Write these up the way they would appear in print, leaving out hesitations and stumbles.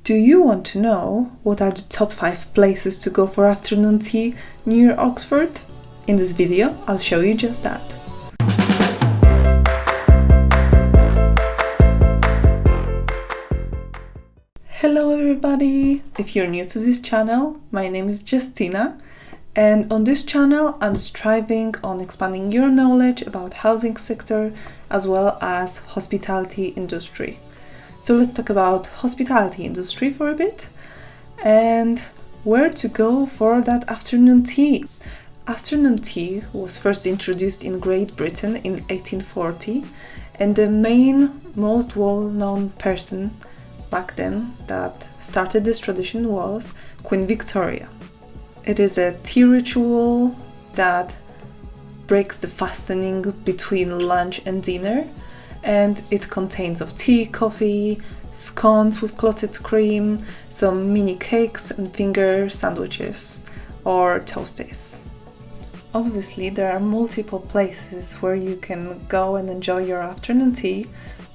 Do you want to know what are the top 5 places to go for afternoon tea near Oxford? In this video, I'll show you just that. Hello everybody! If you're new to this channel, my name is Justina, and on this channel I'm striving on expanding your knowledge about housing sector as well as hospitality industry. So let's talk about hospitality industry for a bit and where to go for that afternoon tea. Afternoon tea was first introduced in Great Britain in 1840, and the most well-known person back then that started this tradition was Queen Victoria. It is a tea ritual that breaks the fastening between lunch and dinner, and it contains of tea, coffee, scones with clotted cream, some mini cakes and finger sandwiches or toasties. Obviously there are multiple places where you can go and enjoy your afternoon tea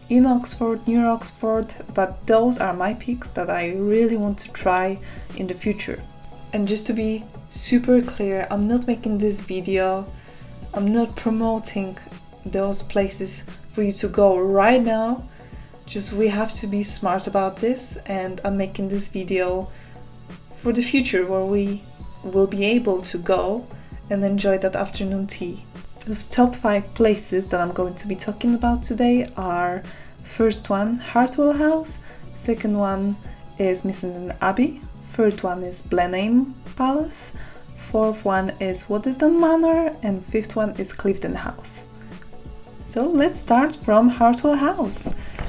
in Oxford, near Oxford, but those are my picks that I really want to try in the future. And just to be super clear, I'm not making this video, I'm not promoting those places for you to go right now. Just we have to be smart about this, and I'm making this video for the future where we will be able to go and enjoy that afternoon tea. Those top 5 places that I'm going to be talking about today are: first one, Hartwell House; second one is Marston Abbey; third one is Blenheim Palace; fourth one is Manor; and fifth one is Clevedon House. So let's start from Hartwell House.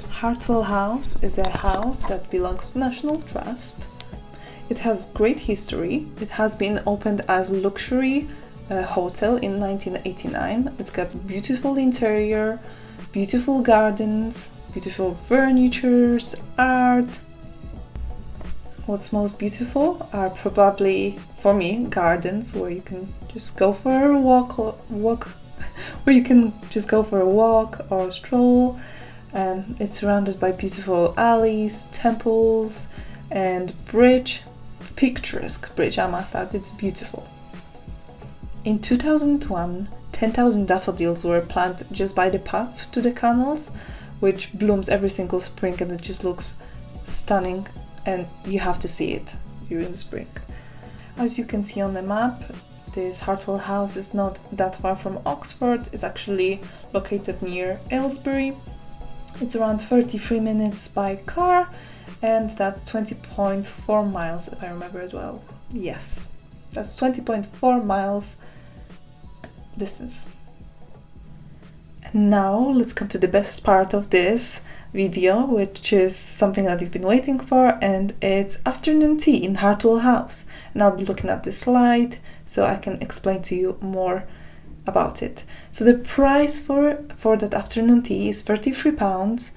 Hartwell House is a house that belongs to National Trust. It has great history. It has been opened as a luxury hotel in 1989. It's got beautiful interior, beautiful gardens, beautiful furnitures, art. What's most beautiful are probably, for me, gardens where you can just go for a walk or stroll. It's surrounded by beautiful alleys, temples, and picturesque bridge, I must add. It's beautiful. In 2001, 10,000 daffodils were planted just by the path to the canals, which blooms every single spring, and it just looks stunning, and you have to see it during the spring. As you can see on the map, this Hartwell House is not that far from Oxford. It's actually located near Aylesbury. It's around 33 minutes by car, and that's 20.4 miles if I remember it well. Yes, that's 20.4 miles distance. And now let's come to the best part of this video, which is something that you've been waiting for, and it's afternoon tea in Hartwell House. And I'll be looking at this slide so I can explain to you more about it. So the price for that afternoon tea is £33,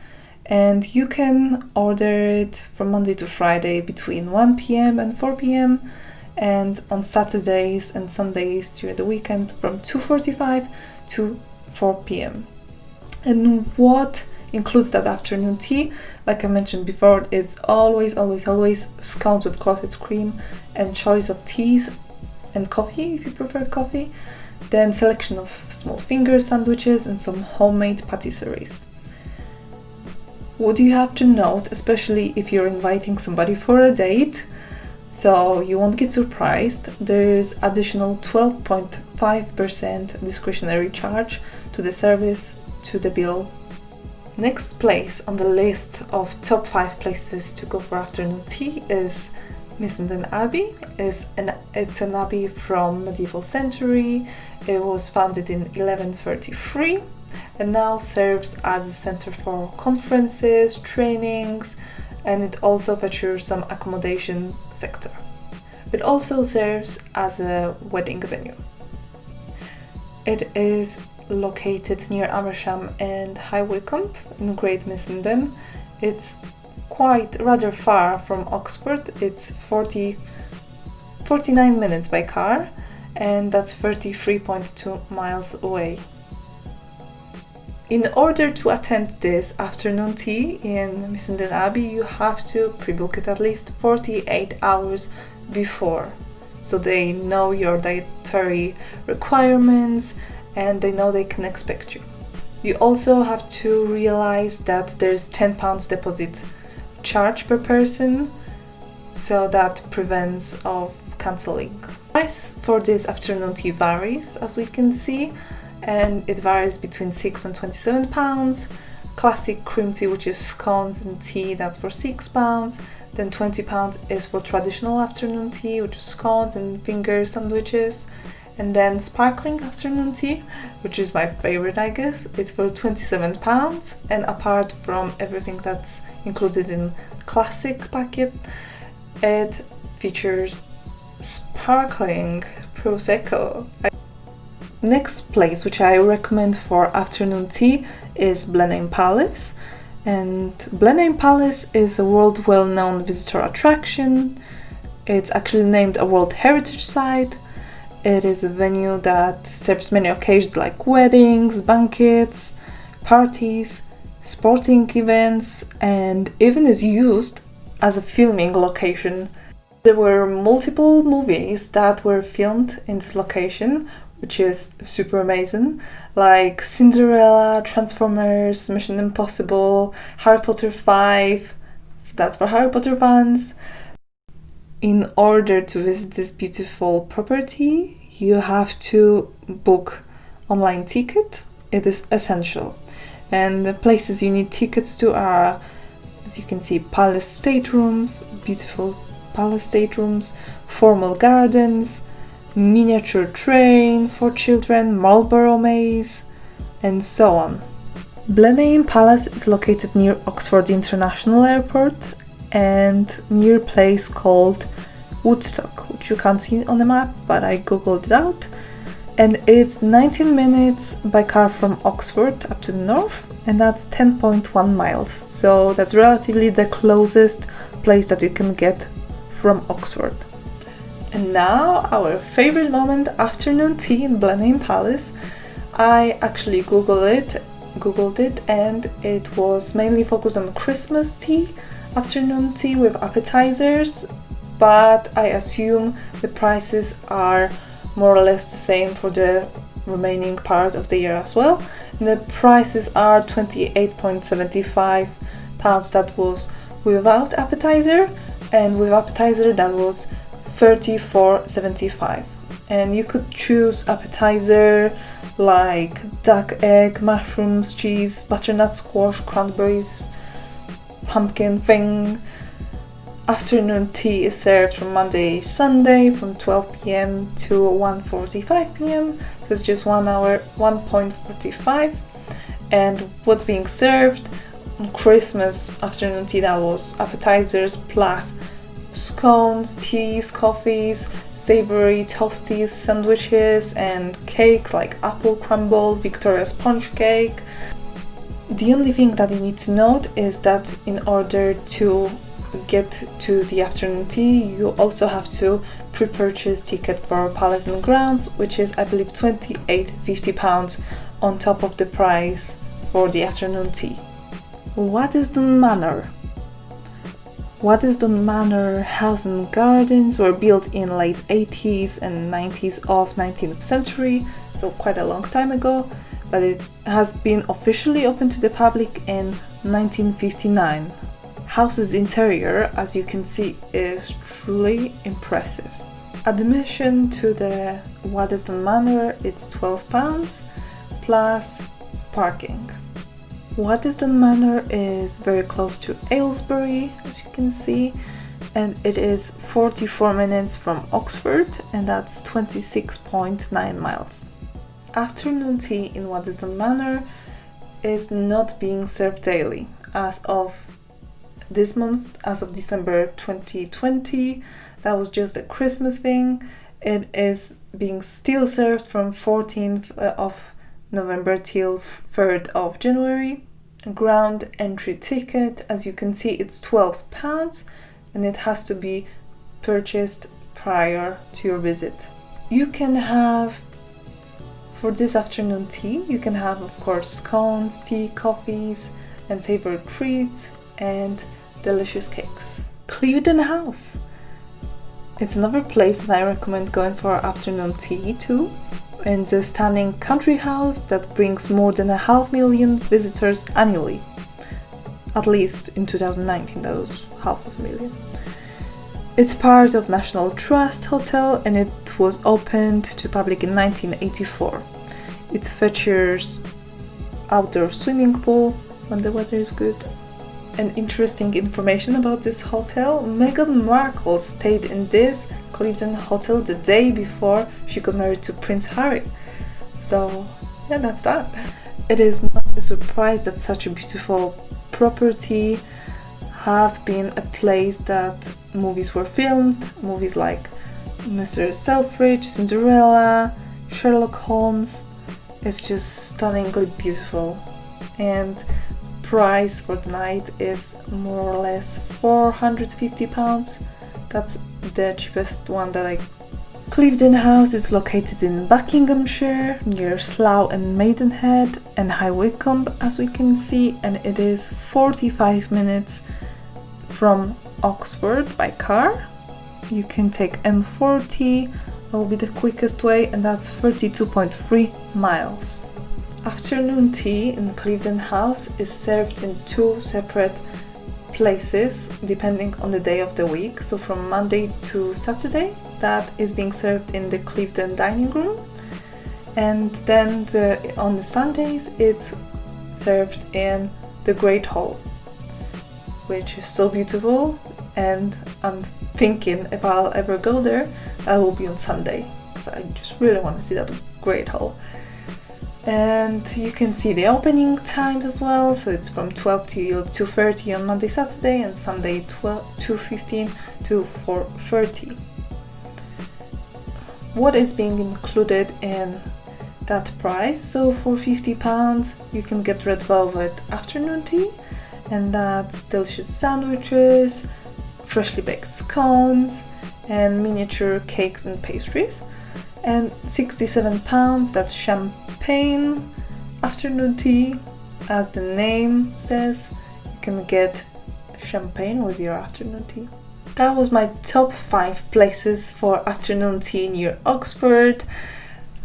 and you can order it from Monday to Friday between 1 p.m. and 4 p.m. and on Saturdays and Sundays during the weekend from 2:45 to 4 p.m. And what includes that afternoon tea, like I mentioned before, is always scones with clotted cream and choice of teas and coffee if you prefer coffee, then selection of small finger sandwiches and some homemade patisseries. What you have to note, especially if you're inviting somebody for a date, so you won't get surprised, there's additional 12.5% discretionary charge to the service to the bill. Next place on the list of top 5 places to go for afternoon tea is Marston Abbey. It's an abbey from medieval century. It was founded in 1133 and now serves as a center for conferences, trainings, and it also features some accommodation sector. It also serves as a wedding venue. It is located near Amersham and High Wycombe in Great Missenden. It's rather far from Oxford. It's 49 minutes by car, and that's 33.2 miles away. In order to attend this afternoon tea in Marston Abbey, you have to pre-book it at least 48 hours before. So they know your dietary requirements and they know they can expect you. You also have to realize that there's £10 deposit charge per person, so that prevents of cancelling. Price for this afternoon tea varies, as we can see, and it varies between £6 and £27. Classic cream tea, which is scones and tea, that's for £6. Then £20 is for traditional afternoon tea, which is scones and finger sandwiches. And then sparkling afternoon tea, which is my favorite, I guess, it's for £27. And apart from everything that's included in classic packet, it features sparkling prosecco. Next place which I recommend for afternoon tea is Blenheim Palace. And Blenheim Palace is a world well-known visitor attraction. It's actually named a World Heritage Site. It is a venue that serves many occasions like weddings, banquets, parties, sporting events, and even is used as a filming location. There were multiple movies that were filmed in this location, which is super amazing, like Cinderella, Transformers, Mission Impossible, Harry Potter 5, so that's for Harry Potter fans. In order to visit this beautiful property, you have to book online ticket. It is essential. And the places you need tickets to are, as you can see, palace staterooms, beautiful palace staterooms, formal gardens, miniature train for children, Marlborough Maze, and so on. Blenheim Palace is located near Oxford International Airport and near a place called Woodstock, which you can't see on the map, but I googled it out. And it's 19 minutes by car from Oxford up to the north, and that's 10.1 miles. So that's relatively the closest place that you can get from Oxford. And now our favorite moment, afternoon tea in Blenheim Palace. I actually googled it, and it was mainly focused on Christmas tea, afternoon tea with appetizers, but I assume the prices are more or less the same for the remaining part of the year as well. And the prices are £28.75. That was without appetizer, and with appetizer that was £34.75. And you could choose appetizer like duck egg, mushrooms, cheese, butternut squash, cranberries, pumpkin thing. Afternoon tea is served from Monday, Sunday from 12 p.m. to 1:45 p.m. So it's just 1 hour, 1.45. And what's being served on Christmas afternoon tea, that was appetizers plus scones, teas, coffees, savory toasties, sandwiches, and cakes like apple crumble, Victoria sponge cake. The only thing that you need to note is that in order to get to the afternoon tea, you also have to pre-purchase ticket for Palace and Grounds, which is, I believe, £28.50 on top of the price for the afternoon tea. Waddesdon Manor. Waddesdon Manor House and Gardens were built in late 80s and 90s of 19th century, so quite a long time ago, but it has been officially opened to the public in 1959. House's interior, as you can see, is truly impressive. Admission to the Waddesdon Manor is £12 plus parking. Waddesdon Manor is very close to Aylesbury, as you can see, and it is 44 minutes from Oxford, and that's 26.9 miles. Afternoon tea in Waddesdon Manor is not being served daily. As of this month, as of December 2020, that was just a Christmas thing. It is being still served from 14th of November till 3rd of January. Ground entry ticket, as you can see, it's £12, and it has to be purchased prior to your visit. You can have For this afternoon tea, you can have, of course, scones, tea, coffees, and savory treats, and delicious cakes. Clevedon House. It's another place that I recommend going for afternoon tea too. It's a stunning country house that brings more than 500,000 visitors annually. At least in 2019, that was 500,000. It's part of National Trust Hotel and it was opened to public in 1984. It features outdoor swimming pool when the weather is good. And interesting information about this hotel, Meghan Markle stayed in this Clevedon hotel the day before she got married to Prince Harry. So yeah, that's that. It is not a surprise that such a beautiful property have been a place that movies were filmed, movies like Mr. Selfridge, Cinderella, Sherlock Holmes. It's just stunningly beautiful, and price for the night is more or less £450. That's the cheapest one that I... Clevedon House is located in Buckinghamshire, near Slough and Maidenhead and High Wycombe, as we can see, and it is 45 minutes from Oxford by car. You can take M40, that will be the quickest way, and that's 32.3 miles. Afternoon tea in Clevedon House is served in 2 separate places depending on the day of the week. So from Monday to Saturday, that is being served in the Clevedon dining room, and then on the Sundays it's served in the Great Hall, which is so beautiful, and I'm thinking if I'll ever go there, that will be on Sunday, because I just really want to see that Great Hall. And you can see the opening times as well, so it's from 12 till 2:30 on Monday, Saturday, and Sunday 2:15 to 4:30. What is being included in that price? So for £50 you can get red velvet afternoon tea, and that's delicious sandwiches, freshly baked scones, and miniature cakes and pastries. And £67, that's champagne afternoon tea. As the name says, you can get champagne with your afternoon tea. That was my top 5 places for afternoon tea near Oxford.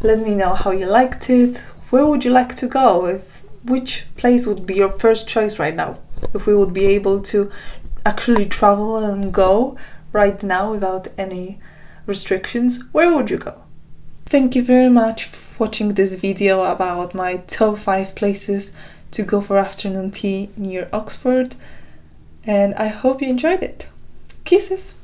Let me know how you liked it. Where would you like to go? Which place would be your first choice right now? If we would be able to actually travel and go right now without any restrictions, where would you go? Thank you very much for watching this video about my top 5 places to go for afternoon tea near Oxford, and I hope you enjoyed it. Kisses!